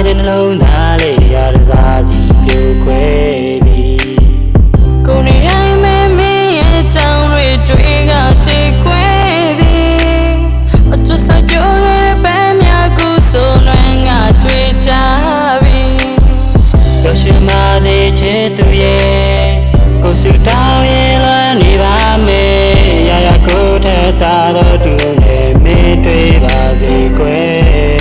တဲ့နှလုံးသားလေးရတဲ့စားစီပြိုခွဲပြီးကိုနေတိုင်းမမင်းရဲ့ကြောင်တွေတွေ့ကချေခွဲသည်အတူဆိုင်ပြောခဲ့တဲ့ပန်းများကိုဆိုလွင်ကကြွေကြပြီပျော်ရွှင်ပါစေချစ်သူရဲ့ကိုစုတောင်းရင်လွမ်းနေပါမယ်ရာရာကိုထက်သာတော့သူနဲ့မင်းတွေ့ပါစေကွယ်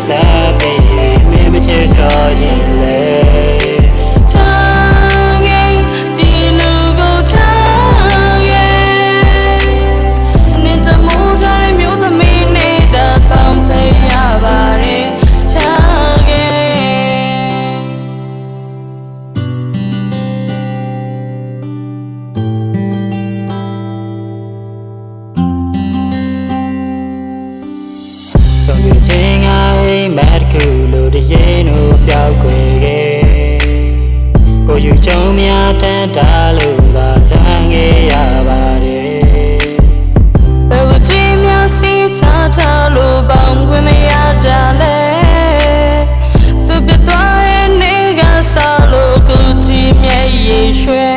စားပေးမင်းမချစ်တော့ရင်လေထားခဲ့ဒီလူကိုထားခဲ့နေတမိုးထားတဲ့မျိုးသမီးနေတာတောင်းပေးရပါတယ်ထားခဲ့ဆုံးဖြတ်ခြင်းမတ်ခုလိုတရင်တို့ပြောက်ွယ်ခဲ့ကိုယူကြုံများတန်တာလို့သာလမ်းခဲ့ရပါတယ်ဘယ်ဝချင်းများစီချထားလို့ပေါင်းခွင့်မရတာလဲသူပြသွားတဲ့နေကစားလို့ကိုချီမြဲရေရွှဲ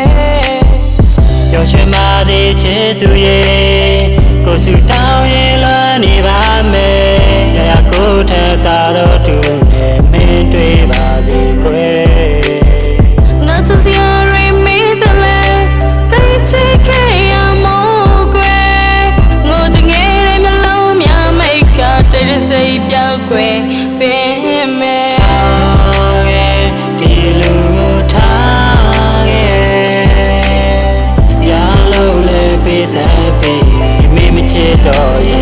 ပျော်ရွှင်ပါသေးချစ်သူရဲ့ကိုစုတောင်းရင်လွမ်းနေပါမယ်ရာရာကိုထက်သာတော့သူနဲ့မင်းတွေ့ပါစေကွယ်နာချစရာရီမီးတလဲတိတ်ချစ်ခဲ့ရမို့ကွယ်ငိုချင်ငယ်တဲ့မျိုးလုံးများမိတ်ကတိတ်စိတ်ပြောက်ကွယ်ပင်မဲ့ဒီလူကိုထားခဲ့ရလို့လည်းပေးစားပေးမင်းမချစ်တော့ရင်